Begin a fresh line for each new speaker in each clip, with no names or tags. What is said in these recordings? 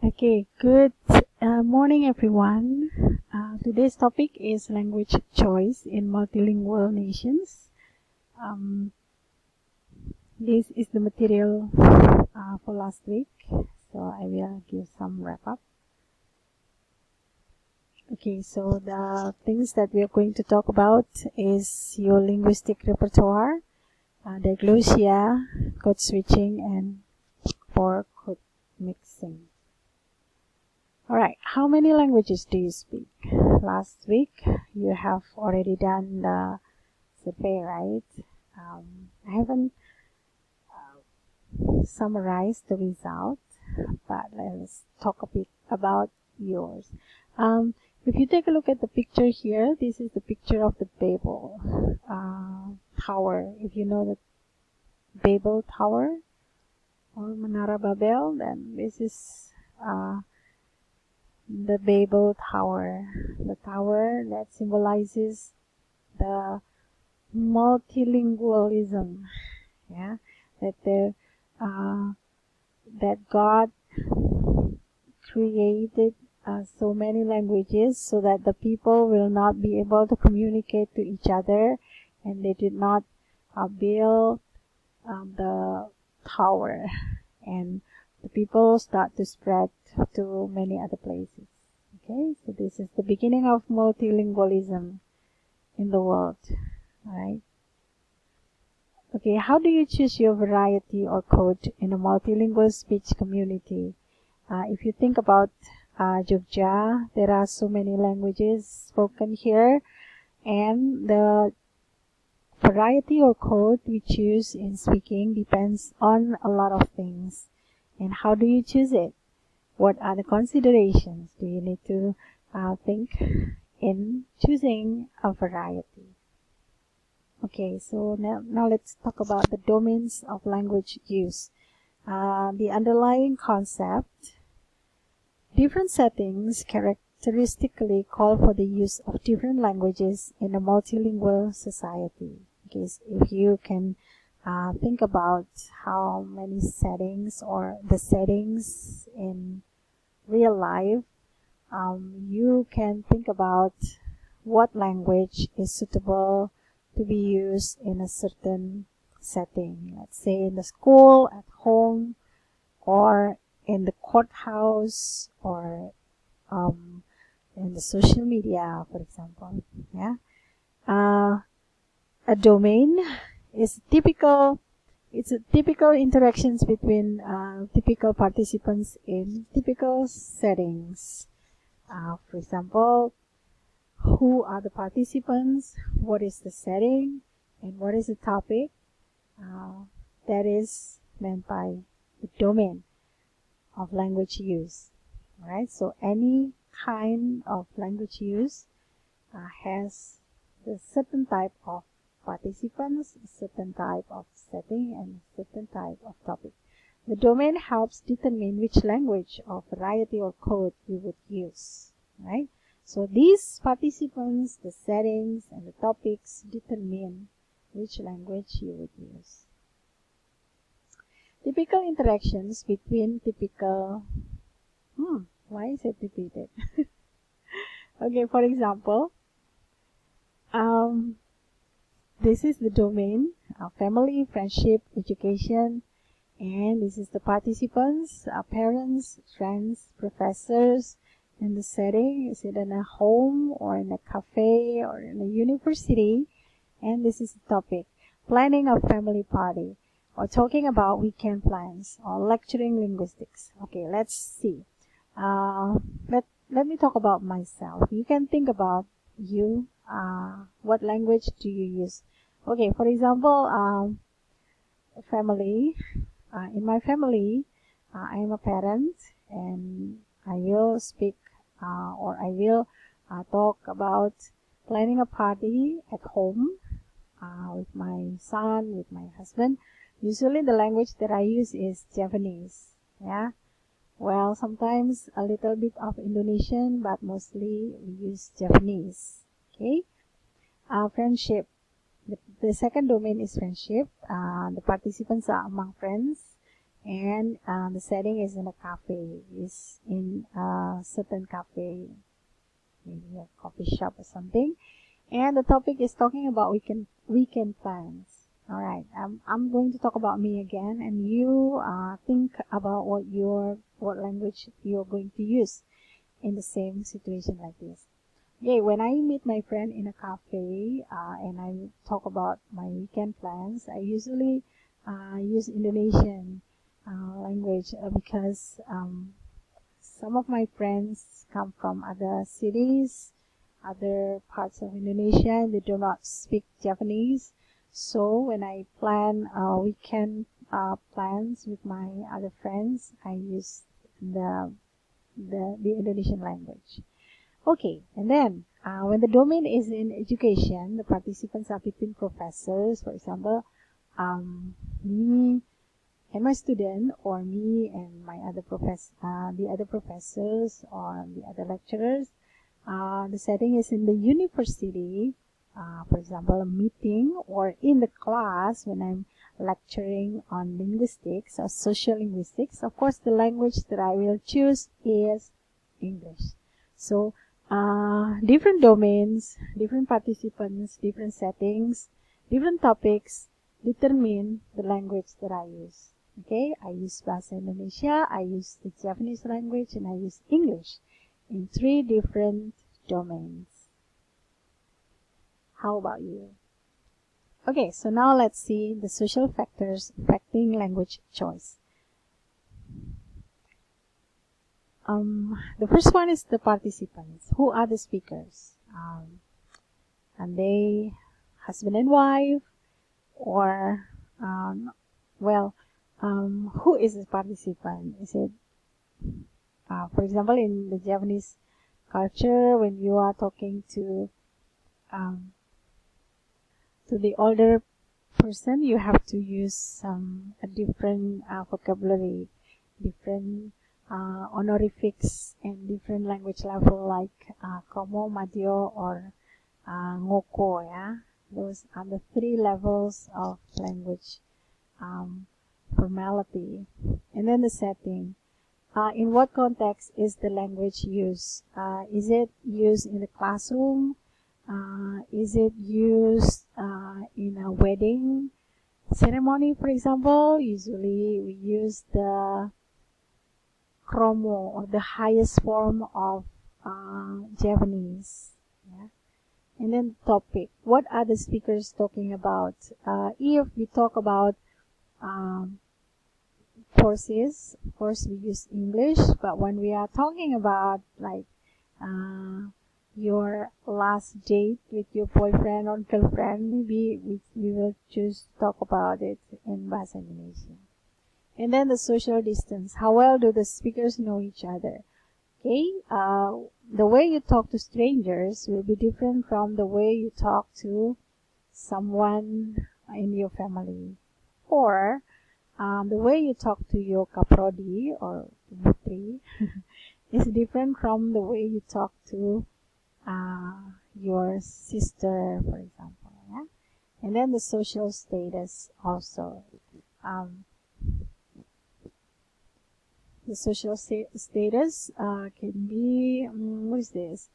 Okay, good morning everyone. Today's topic is language choice in multilingual nations. This is the material for last week, so I will give some wrap up. Okay, so the things that we are going to talk about is your linguistic repertoire, diglossia, code switching, and for code mixing. Alright, how many languages do you speak? Last week you have already done the survey, right? I haven't summarized the result, but let's talk a bit about yours. If you take a look at the picture here, this is the picture of the Babel Tower. If you know the Babel Tower or Menara Babel, then this is the Babel Tower, the tower that symbolizes the multilingualism, that God created so many languages so that the people will not be able to communicate to each other, and they did not build the tower, and the people start to spread to many other places. Okay, so this is the beginning of multilingualism in the world. Alright. Okay, how do you choose your variety or code in a multilingual speech community? If you think about Jogja, there are so many languages spoken here, and the variety or code we choose in speaking depends on a lot of things. And how do you choose it? What are the considerations do you need to think in choosing a variety? Okay, so now let's talk about the domains of language use. The underlying concept: different settings characteristically call for the use of different languages in a multilingual society. Okay, so if you can think about how many settings or the settings in real life, you can think about what language is suitable to be used in a certain setting. Let's say in the school, at home, or in the courthouse, or in the social media, for example. A domain is typical. It's a typical interactions between typical participants in typical settings. For example, who are the participants, what is the setting, and what is the topic. That is meant by the domain of language use. Alright, so any kind of language use has a certain type of participants, a certain type of setting, and a certain type of topic. The domain helps determine which language or variety or code you would use. Right? So these participants, the settings, and the topics determine which language you would use. Typical interactions between typical... why is it repeated? Okay, for example, this is the domain of family, friendship, education, and this is the participants, parents, friends, professors. And the setting, is it in a home or in a cafe or in a university? And this is the topic: planning a family party, or talking about weekend plans, or lecturing linguistics. Okay, let's see. Let me talk about myself. You can think about you. What language do you use? Okay, for example, family. In my family, I am a parent, and I will speak or I will talk about planning a party at home with my son, with my husband. Usually the language that I use is Japanese. Yeah. Well, sometimes a little bit of Indonesian, but mostly we use Japanese. Okay. Friendship. The second domain is friendship. The participants are among friends, and the setting is in a cafe, is in a certain cafe, maybe a coffee shop or something, and the topic is talking about weekend plans. All right, I'm going to talk about me again, and you think about what language you're going to use in the same situation like this. Okay, when I meet my friend in a cafe and I talk about my weekend plans, I usually use Indonesian language because some of my friends come from other cities, other parts of Indonesia, and they do not speak Japanese. So when I plan weekend plans with my other friends, I use the Indonesian language. Okay, and then when the domain is in education, the participants are between professors. For example, me and my student, or me and my the other professors or the other lecturers. The setting is in the university, for example, a meeting, or in the class when I'm lecturing on linguistics or social linguistics. Of course, the language that I will choose is English. So, different domains, different participants, different settings, different topics determine the language that I use. Okay, I use Bahasa Indonesia, I use the Japanese language, and I use English in 3 different domains. How about you? Okay, so now let's see the social factors affecting language choice. The first one is the participants. Who are the speakers? Are they husband and wife, or who is the participant? Is it, for example, in the Japanese culture, when you are talking to the older person, you have to use a different vocabulary, different honorifics, and different language level, like komo, madio, or ngoko. Yeah, those are the 3 levels of language formality. And then the setting. In what context is the language used? Is it used in the classroom? Is it used in a wedding ceremony, for example? Usually we use the kromo, or the highest form of Japanese. Yeah? And then the topic. What are the speakers talking about? If we talk about courses, of course we use English, but when we are talking about like your last date with your boyfriend or girlfriend, maybe we will choose to talk about it in Bahasa Indonesia. And then the social distance. How well do the speakers know each other? Okay, the way you talk to strangers will be different from the way you talk to someone in your family, or the way you talk to your kaprodi or putri is different from the way you talk to your sister, for example. Yeah? And then the social status also. The social status can be, what is this?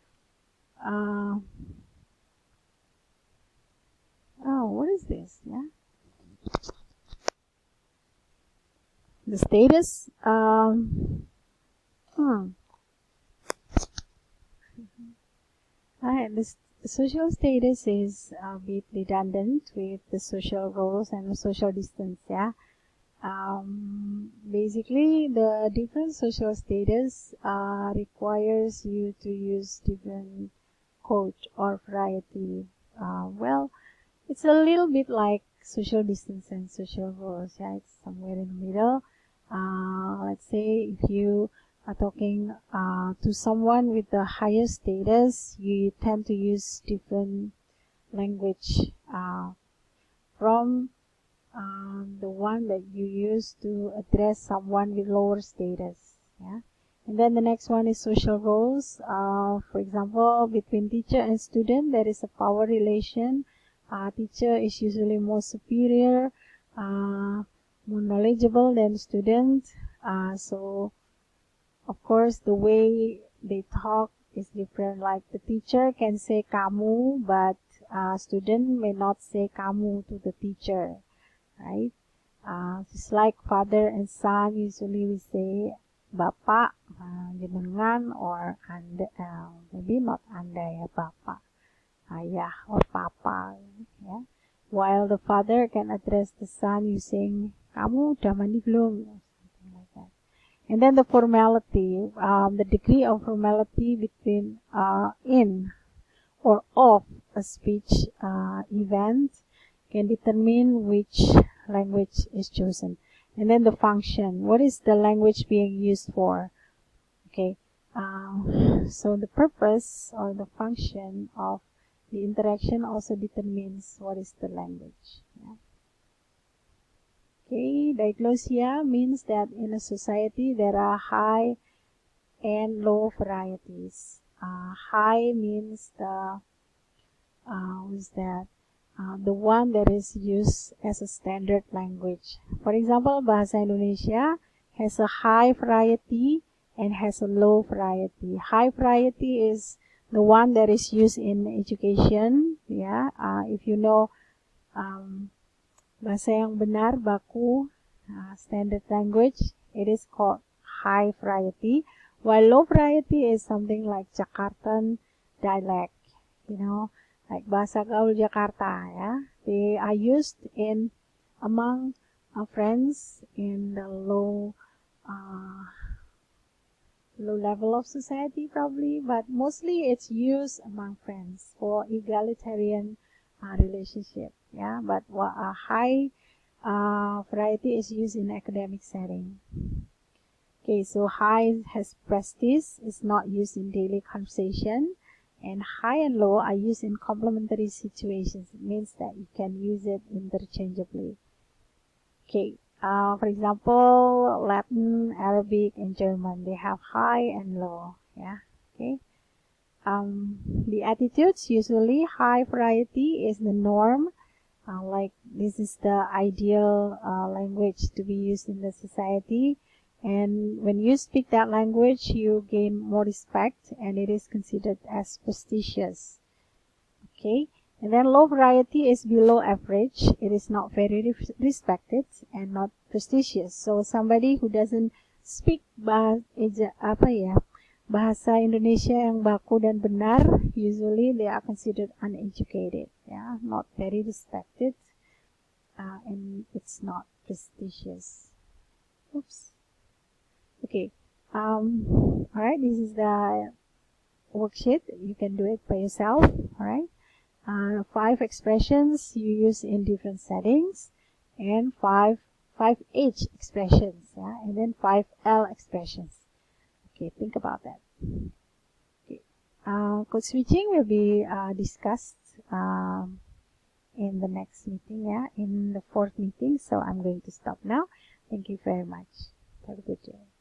What is this? Yeah. The status, the social status is a bit redundant with the social roles and the social distance. Yeah. Basically, the different social status requires you to use different code or variety. It's a little bit like social distance and social roles. Yeah, it's somewhere in the middle. Let's say if you are talking to someone with the higher status, you tend to use different language from the one that you use to address someone with lower status. Yeah. And then the next one is social roles. For example, between teacher and student, there is a power relation. Teacher is usually more superior. more knowledgeable than students. So of course the way they talk is different. Like the teacher can say kamu, but student may not say kamu to the teacher, right? Just like father and son, usually we say bapak, jenengan, or maybe not anda ya, bapak, ayah, or papa, yeah. While the father can address the son using kamu udah mandi belum, something like that. And then the formality, the degree of formality between in or of a speech event can determine which language is chosen. And then the function, what is the language being used for? Okay, so the purpose or the function of the interaction also determines what is the language. Yeah. Okay, diglosia means that in a society there are high and low varieties. High means the the one that is used as a standard language. For example, Bahasa Indonesia has a high variety and has a low variety. High variety is the one that is used in education. Yeah, if you know bahasa yang benar, baku, standard language, it is called high variety. While low variety is something like Jakartan dialect, you know, like bahasa gaul Jakarta, yeah. They are used in among friends in the low level of society probably, but mostly it's used among friends for egalitarian relationship, yeah. But a high variety is used in academic setting. Okay, so high has prestige, is not used in daily conversation, and high and low are used in complementary situations. It means that you can use it interchangeably. Okay, for example, Latin, Arabic, and German, they have high and low. Yeah, okay. The attitudes, usually high variety is the norm. Like this is the ideal language to be used in the society. And when you speak that language, you gain more respect and it is considered as prestigious. Okay. And then low variety is below average. It is not very respected and not prestigious. So somebody who doesn't speak bahasa Indonesia yang baku dan benar, usually they are considered uneducated, yeah, not very respected, and it's not prestigious. Oops. Okay. All right. This is the worksheet. You can do it by yourself. All right. 5 expressions you use in different settings, and 5 H expressions, yeah, and then 5 L expressions. Okay, think about that. Okay. Code switching will be discussed in the next meeting, yeah, in the 4th meeting. So I'm going to stop now. Thank you very much. Have a good day.